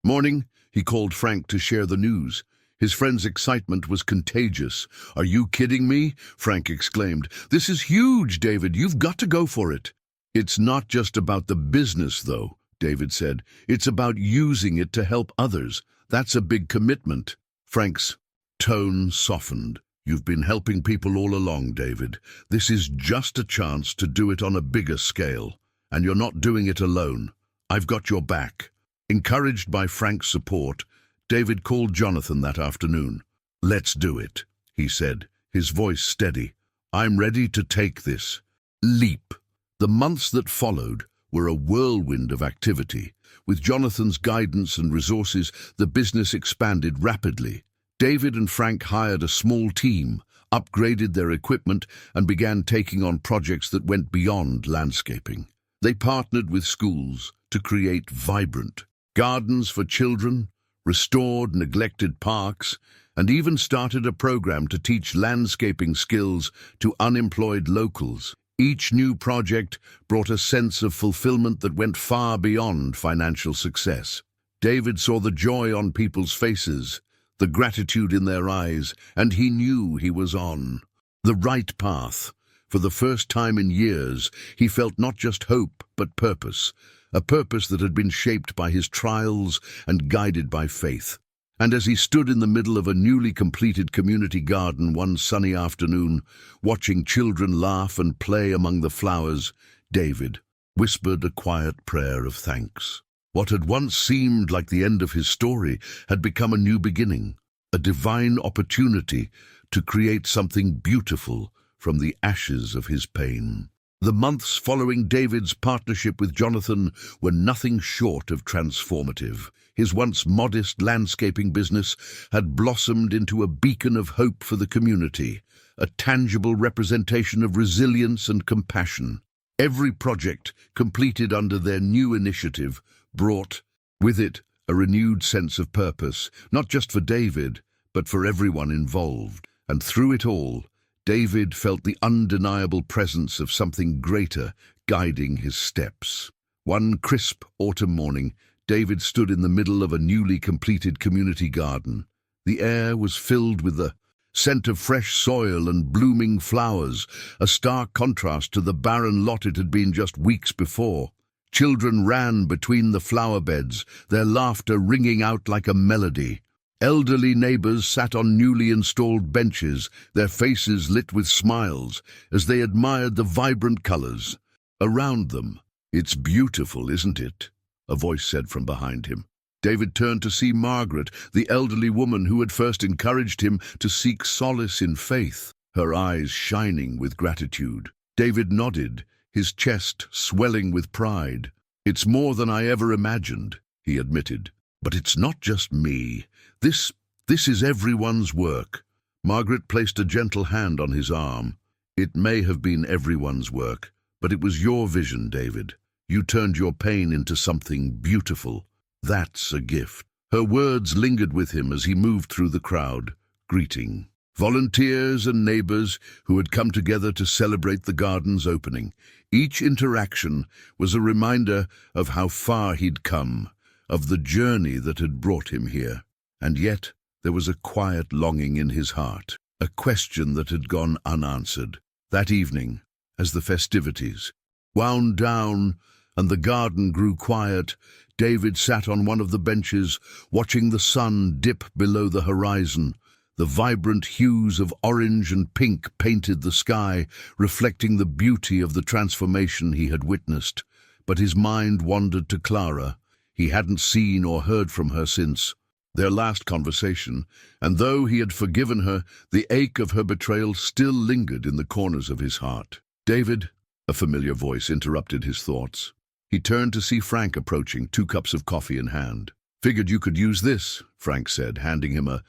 morning, he called Frank to share the news. His friend's excitement was contagious. Are you kidding me? Frank exclaimed. This is huge, David. You've got to go for it. It's not just about the business, though, David said. It's about using it to help others. That's a big commitment. Frank's tone softened. You've been helping people all along, David. This is just a chance to do it on a bigger scale. And you're not doing it alone. I've got your back. Encouraged by Frank's support, David called Jonathan that afternoon. Let's do it, he said, his voice steady. I'm ready to take this leap. The months that followed were a whirlwind of activity. With Jonathan's guidance and resources, the business expanded rapidly. David and Frank hired a small team, upgraded their equipment, and began taking on projects that went beyond landscaping. They partnered with schools to create vibrant gardens for children, restored neglected parks, and even started a program to teach landscaping skills to unemployed locals. Each new project brought a sense of fulfillment that went far beyond financial success. David saw the joy on people's faces, the gratitude in their eyes, and he knew he was on the right path. For the first time in years, he felt not just hope, but purpose, a purpose that had been shaped by his trials and guided by faith. And as he stood in the middle of a newly completed community garden one sunny afternoon, watching children laugh and play among the flowers, David whispered a quiet prayer of thanks. What had once seemed like the end of his story had become a new beginning, a divine opportunity to create something beautiful from the ashes of his pain. The months following David's partnership with Jonathan were nothing short of transformative. His once modest landscaping business had blossomed into a beacon of hope for the community, a tangible representation of resilience and compassion. Every project completed under their new initiative brought with it a renewed sense of purpose, not just for David, but for everyone involved. And through it all, David felt the undeniable presence of something greater guiding his steps. One crisp autumn morning, David stood in the middle of a newly completed community garden. The air was filled with the scent of fresh soil and blooming flowers, a stark contrast to the barren lot it had been just weeks before. Children ran between the flower beds, their laughter ringing out like a melody. Elderly neighbors sat on newly installed benches, their faces lit with smiles as they admired the vibrant colors around them. "It's beautiful, isn't it?" a voice said from behind him. David turned to see Margaret, the elderly woman who had first encouraged him to seek solace in faith, her eyes shining with gratitude. David nodded, his chest swelling with pride. "It's more than I ever imagined," he admitted. "But it's not just me. This is everyone's work." Margaret placed a gentle hand on his arm. "It may have been everyone's work, but it was your vision, David. You turned your pain into something beautiful. That's a gift." Her words lingered with him as he moved through the crowd, greeting volunteers and neighbors who had come together to celebrate the garden's opening. Each interaction was a reminder of how far he'd come, of the journey that had brought him here. And yet there was a quiet longing in his heart, a question that had gone unanswered. That evening, as the festivities wound down and the garden grew quiet, David sat on one of the benches, watching the sun dip below the horizon. The vibrant hues of orange and pink painted the sky, reflecting the beauty of the transformation he had witnessed. But his mind wandered to Clara. He hadn't seen or heard from her since their last conversation, and though he had forgiven her, the ache of her betrayal still lingered in the corners of his heart. "David," a familiar voice interrupted his thoughts. He turned to see Frank approaching, 2 cups of coffee in hand. "Figured you could use this," Frank said, handing him a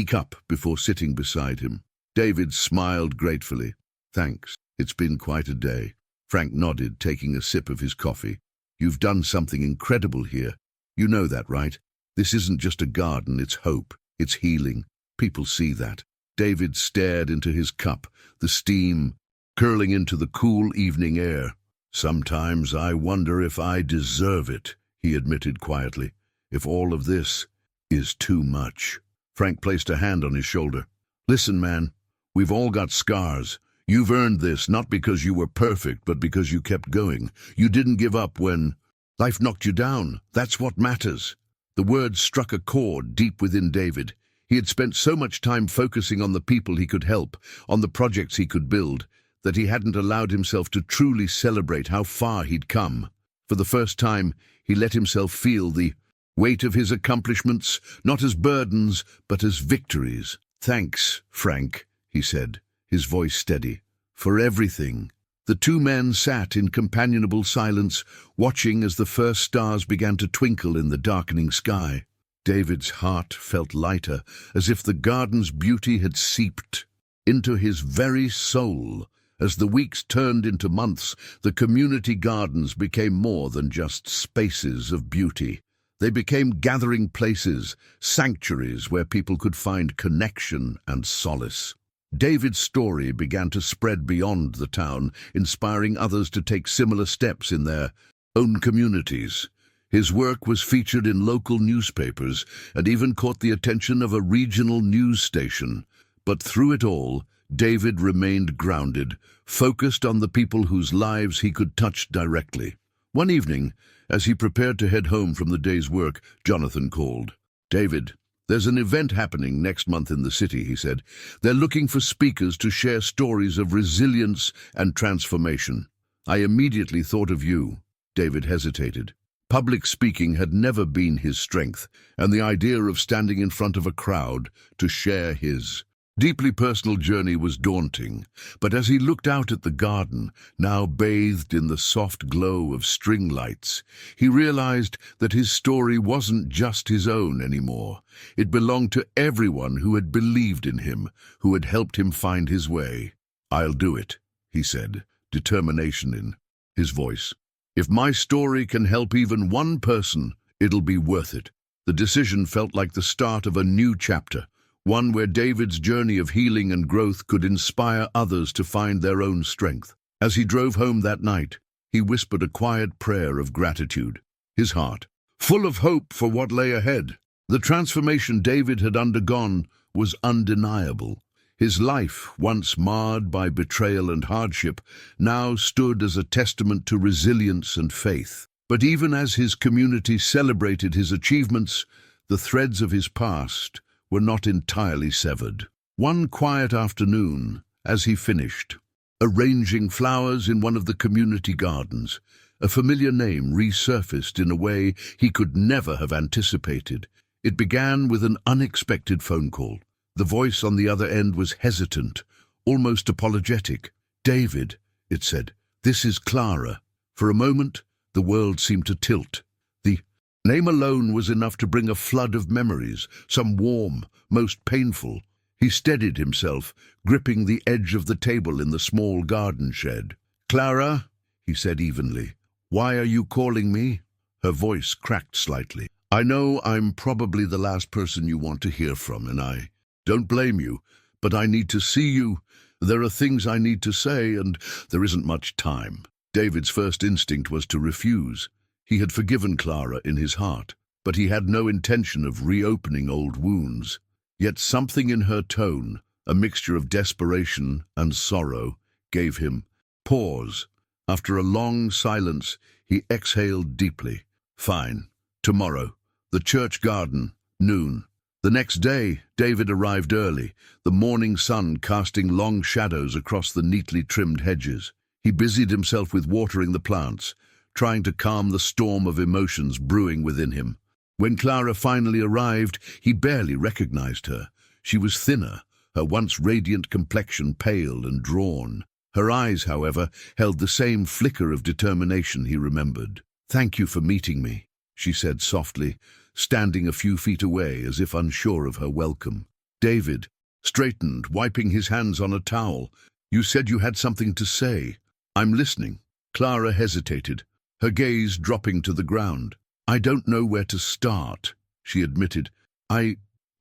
cup before sitting beside him. David smiled gratefully. "Thanks. It's been quite a day." Frank nodded, taking a sip of his coffee. "You've done something incredible here. You know that, right? This isn't just a garden, it's hope, it's healing. People see that." David stared into his cup, the steam curling into the cool evening air. "Sometimes I wonder if I deserve it," he admitted quietly. "If all of this is too much." Frank placed a hand on his shoulder. "Listen, man, we've all got scars. You've earned this, not because you were perfect, but because you kept going. You didn't give up when life knocked you down. That's what matters." The words struck a chord deep within David. He had spent so much time focusing on the people he could help, on the projects he could build, that he hadn't allowed himself to truly celebrate how far he'd come. For the first time, he let himself feel the weight of his accomplishments, not as burdens, but as victories. "Thanks, Frank," he said, his voice steady, "for everything." The 2 men sat in companionable silence, watching as the first stars began to twinkle in the darkening sky. David's heart felt lighter, as if the garden's beauty had seeped into his very soul. As the weeks turned into months, the community gardens became more than just spaces of beauty. They became gathering places, sanctuaries where people could find connection and solace. David's story began to spread beyond the town, inspiring others to take similar steps in their own communities. His work was featured in local newspapers and even caught the attention of a regional news station. But through it all, David remained grounded, focused on the people whose lives he could touch directly. One evening, as he prepared to head home from the day's work, Jonathan called. "David, "There's an event happening next month in the city," he said. "They're looking for speakers to share stories of resilience and transformation." I immediately thought of you. David hesitated. Public speaking had never been his strength, and the idea of standing in front of a crowd to share his deeply personal journey was daunting. But as he looked out at the garden, now bathed in the soft glow of string lights, he realized that his story wasn't just his own anymore. It belonged to everyone who had believed in him, who had helped him find his way. "I'll do it," he said, determination in his voice. "If my story can help even one person, it'll be worth it." The decision felt like the start of a new chapter, one where David's journey of healing and growth could inspire others to find their own strength. As he drove home that night, he whispered a quiet prayer of gratitude, his heart full of hope for what lay ahead. The transformation David had undergone was undeniable. His life, once marred by betrayal and hardship, now stood as a testament to resilience and faith. But even as his community celebrated his achievements, the threads of his past were not entirely severed. One quiet afternoon, as he finished arranging flowers in one of the community gardens, a familiar name resurfaced in a way he could never have anticipated. It began with an unexpected phone call. The voice on the other end was hesitant, almost apologetic. "David," it said, "this is Clara." For a moment, the world seemed to tilt. The name alone was enough to bring a flood of memories, some warm, most painful. He steadied himself, gripping the edge of the table in the small garden shed. "Clara," he said evenly, "why are you calling me?" Her voice cracked slightly. "I know I'm probably the last person you want to hear from, and I don't blame you, but I need to see you. There are things I need to say, and there isn't much time." David's first instinct was to refuse. He had forgiven Clara in his heart, but he had no intention of reopening old wounds. Yet something in her tone, a mixture of desperation and sorrow, gave him pause. After a long silence, he exhaled deeply. "Fine. Tomorrow. The church garden. Noon." The next day, David arrived early, the morning sun casting long shadows across the neatly trimmed hedges. He busied himself with watering the plants, trying to calm the storm of emotions brewing within him. When Clara finally arrived, he barely recognized her. She was thinner, her once radiant complexion pale and drawn. Her eyes, however, held the same flicker of determination he remembered. "Thank you for meeting me," she said softly, standing a few feet away as if unsure of her welcome. David straightened, wiping his hands on a towel. "You said you had something to say." "I'm listening." Clara hesitated, her gaze dropping to the ground. "I don't know where to start," she admitted. I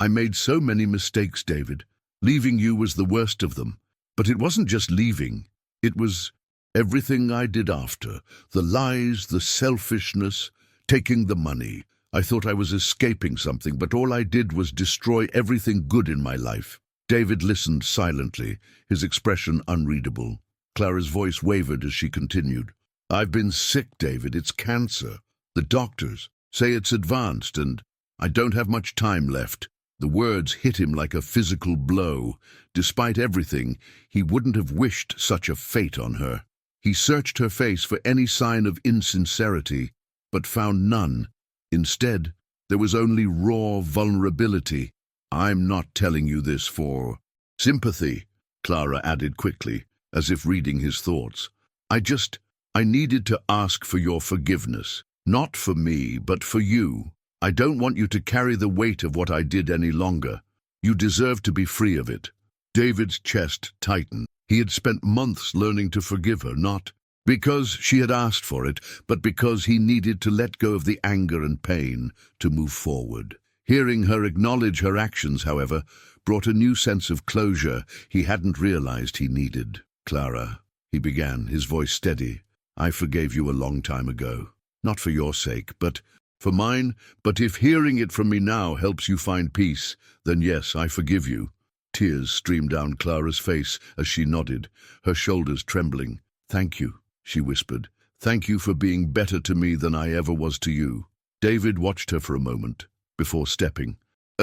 made so many mistakes, David. Leaving you was the worst of them. But it wasn't just leaving. It was everything I did after. The lies, the selfishness, taking the money. I thought I was escaping something, but all I did was destroy everything good in my life." David listened silently, his expression unreadable. Clara's voice wavered as she continued. "I've been sick, David. It's cancer. The doctors say it's advanced, and I don't have much time left." The words hit him like a physical blow. Despite everything, he wouldn't have wished such a fate on her. He searched her face for any sign of insincerity, but found none. Instead, there was only raw vulnerability. "I'm not telling you this for sympathy," Clara added quickly, as if reading his thoughts. I needed to ask for your forgiveness. Not for me, but for you. I don't want you to carry the weight of what I did any longer. You deserve to be free of it." David's chest tightened. He had spent months learning to forgive her, not because she had asked for it, but because he needed to let go of the anger and pain to move forward. Hearing her acknowledge her actions, however, brought a new sense of closure he hadn't realized he needed. "Clara," he began, his voice steady, "I forgave you a long time ago. Not for your sake, but for mine. But if hearing it from me now helps you find peace, then yes, I forgive you." Tears streamed down Clara's face as she nodded, her shoulders trembling. "Thank you," she whispered. "Thank you for being better to me than I ever was to you." David watched her for a moment, before stepping.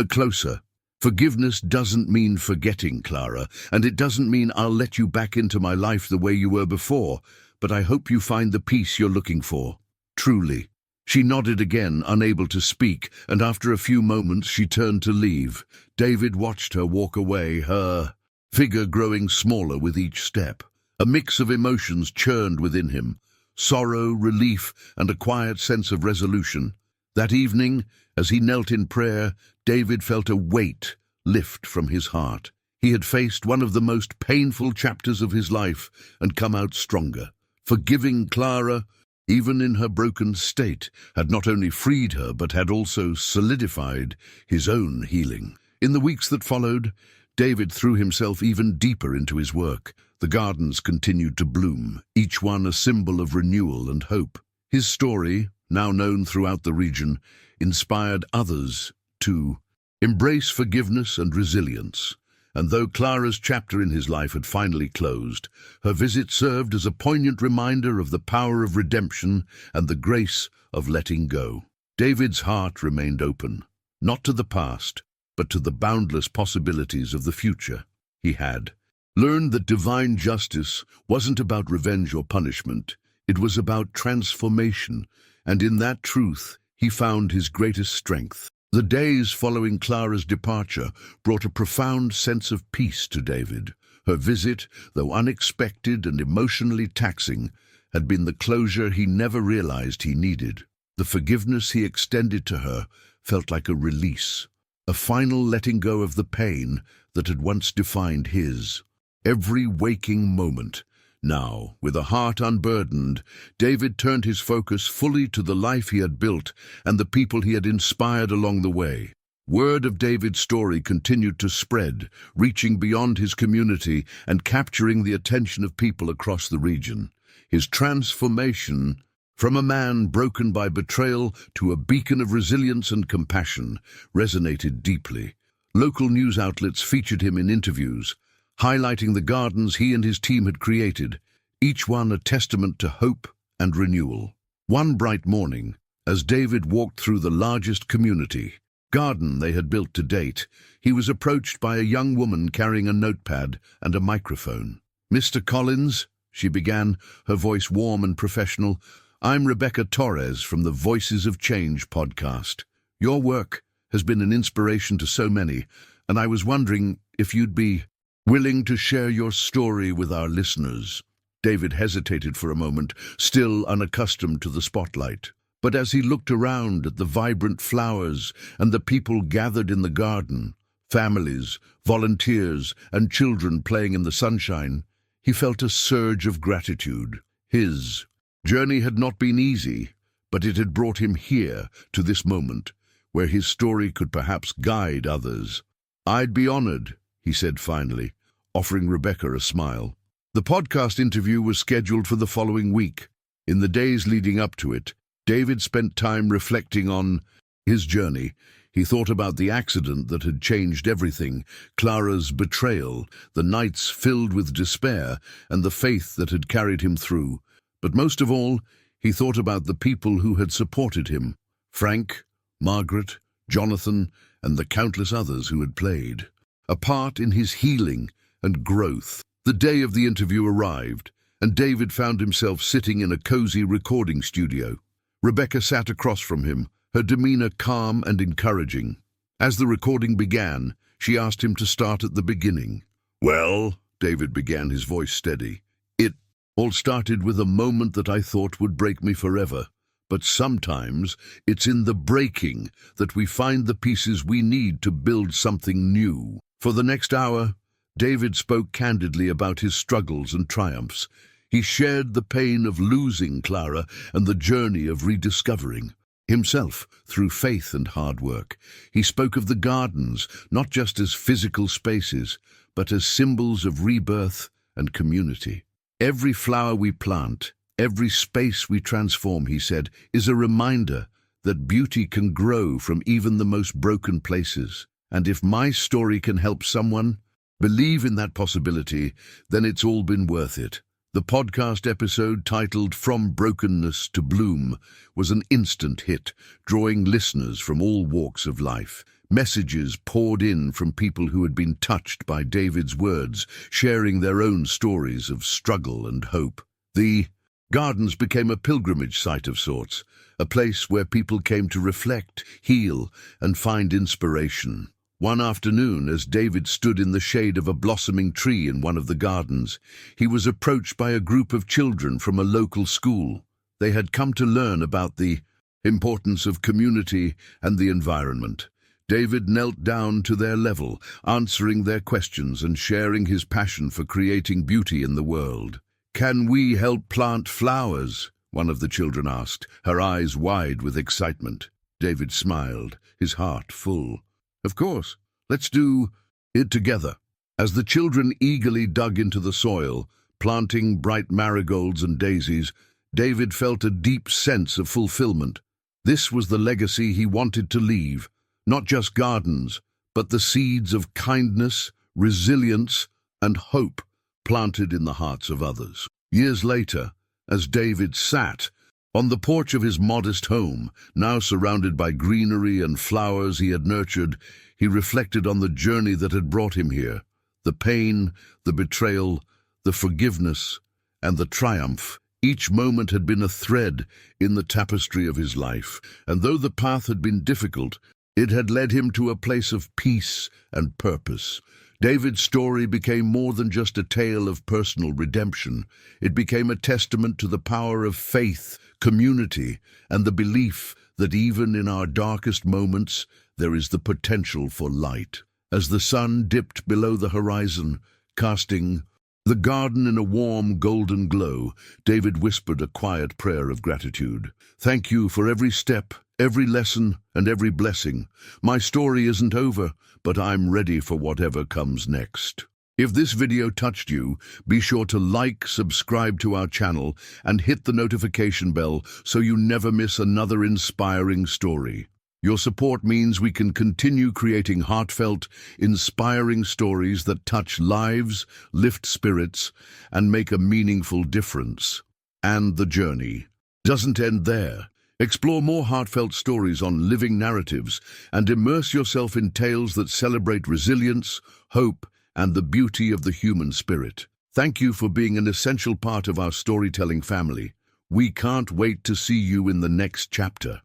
Closer. Forgiveness doesn't mean forgetting, Clara, and it doesn't mean I'll let you back into my life the way you were before, but I hope you find the peace you're looking for. Truly. She nodded again, unable to speak, and after a few moments she turned to leave. David watched her walk away, her figure growing smaller with each step. A mix of emotions churned within him, sorrow, relief, and a quiet sense of resolution. That evening, as he knelt in prayer, David felt a weight lift from his heart. He had faced one of the most painful chapters of his life and come out stronger. Forgiving Clara, even in her broken state, had not only freed her but had also solidified his own healing. In the weeks that followed, David threw himself even deeper into his work. The gardens continued to bloom, each one a symbol of renewal and hope. His story, now known throughout the region, inspired others to embrace forgiveness and resilience. And though Clara's chapter in his life had finally closed, her visit served as a poignant reminder of the power of redemption and the grace of letting go. David's heart remained open, not to the past, but to the boundless possibilities of the future. He had learned that divine justice wasn't about revenge or punishment. It was about transformation, and in that truth he found his greatest strength. The days following Clara's departure brought a profound sense of peace to David. Her visit, though unexpected and emotionally taxing, had been the closure he never realized he needed. The forgiveness he extended to her felt like a release, a final letting go of the pain that had once defined his. Every waking moment. Now, with a heart unburdened, David turned his focus fully to the life he had built and the people he had inspired along the way. Word of David's story continued to spread, reaching beyond his community and capturing the attention of people across the region. His transformation, from a man broken by betrayal to a beacon of resilience and compassion, resonated deeply. Local news outlets featured him in interviews, highlighting the gardens he and his team had created, each one a testament to hope and renewal. One bright morning, as David walked through the largest community garden they had built to date, he was approached by a young woman carrying a notepad and a microphone. "Mr. Collins," she began, her voice warm and professional, "I'm Rebecca Torres from the Voices of Change podcast. Your work has been an inspiration to so many, and I was wondering if you'd be willing to share your story with our listeners." David hesitated for a moment, still unaccustomed to the spotlight. But as he looked around at the vibrant flowers and the people gathered in the garden, families, volunteers, and children playing in the sunshine, he felt a surge of gratitude. His journey had not been easy, but it had brought him here to this moment, where his story could perhaps guide others. "I'd be honored," he said finally, offering Rebecca a smile. The podcast interview was scheduled for the following week. In the days leading up to it, David spent time reflecting on his journey. He thought about the accident that had changed everything, Clara's betrayal, the nights filled with despair, and the faith that had carried him through. But most of all, he thought about the people who had supported him: Frank, Margaret, Jonathan, and the countless others who had played a part in his healing and growth. The day of the interview arrived, and David found himself sitting in a cozy recording studio. Rebecca sat across from him, her demeanor calm and encouraging. As the recording began, she asked him to start at the beginning. "Well," David began, his voice steady, "it all started with a moment that I thought would break me forever. But sometimes it's in the breaking that we find the pieces we need to build something new." For the next hour, David spoke candidly about his struggles and triumphs. He shared the pain of losing Clara and the journey of rediscovering himself through faith and hard work. He spoke of the gardens, not just as physical spaces, but as symbols of rebirth and community. "Every flower we plant, every space we transform," he said, "is a reminder that beauty can grow from even the most broken places. And if my story can help someone believe in that possibility, then it's all been worth it." The podcast episode, titled "From Brokenness to Bloom," was an instant hit, drawing listeners from all walks of life. Messages poured in from people who had been touched by David's words, sharing their own stories of struggle and hope. The gardens became a pilgrimage site of sorts, a place where people came to reflect, heal, and find inspiration. One afternoon, as David stood in the shade of a blossoming tree in one of the gardens, he was approached by a group of children from a local school. They had come to learn about the importance of community and the environment. David knelt down to their level, answering their questions and sharing his passion for creating beauty in the world. "Can we help plant flowers?" one of the children asked, her eyes wide with excitement. David smiled, his heart full. "Of course, let's do it together." As the children eagerly dug into the soil, planting bright marigolds and daisies, David felt a deep sense of fulfillment. This was the legacy he wanted to leave. Not just gardens, but the seeds of kindness, resilience, and hope planted in the hearts of others. Years later, as David sat on the porch of his modest home, now surrounded by greenery and flowers he had nurtured, he reflected on the journey that had brought him here, the pain, the betrayal, the forgiveness, and the triumph. Each moment had been a thread in the tapestry of his life, and though the path had been difficult, it had led him to a place of peace and purpose. David's story became more than just a tale of personal redemption. It became a testament to the power of faith, community, and the belief that even in our darkest moments, there is the potential for light. As the sun dipped below the horizon, casting the garden in a warm, golden glow, David whispered a quiet prayer of gratitude. "Thank you for every step, every lesson, and every blessing. My story isn't over, but I'm ready for whatever comes next." If this video touched you, be sure to like, subscribe to our channel, and hit the notification bell so you never miss another inspiring story. Your support means we can continue creating heartfelt, inspiring stories that touch lives, lift spirits, and make a meaningful difference. And the journey doesn't end there. Explore more heartfelt stories on living narratives and immerse yourself in tales that celebrate resilience, hope, and the beauty of the human spirit. Thank you for being an essential part of our storytelling family. We can't wait to see you in the next chapter.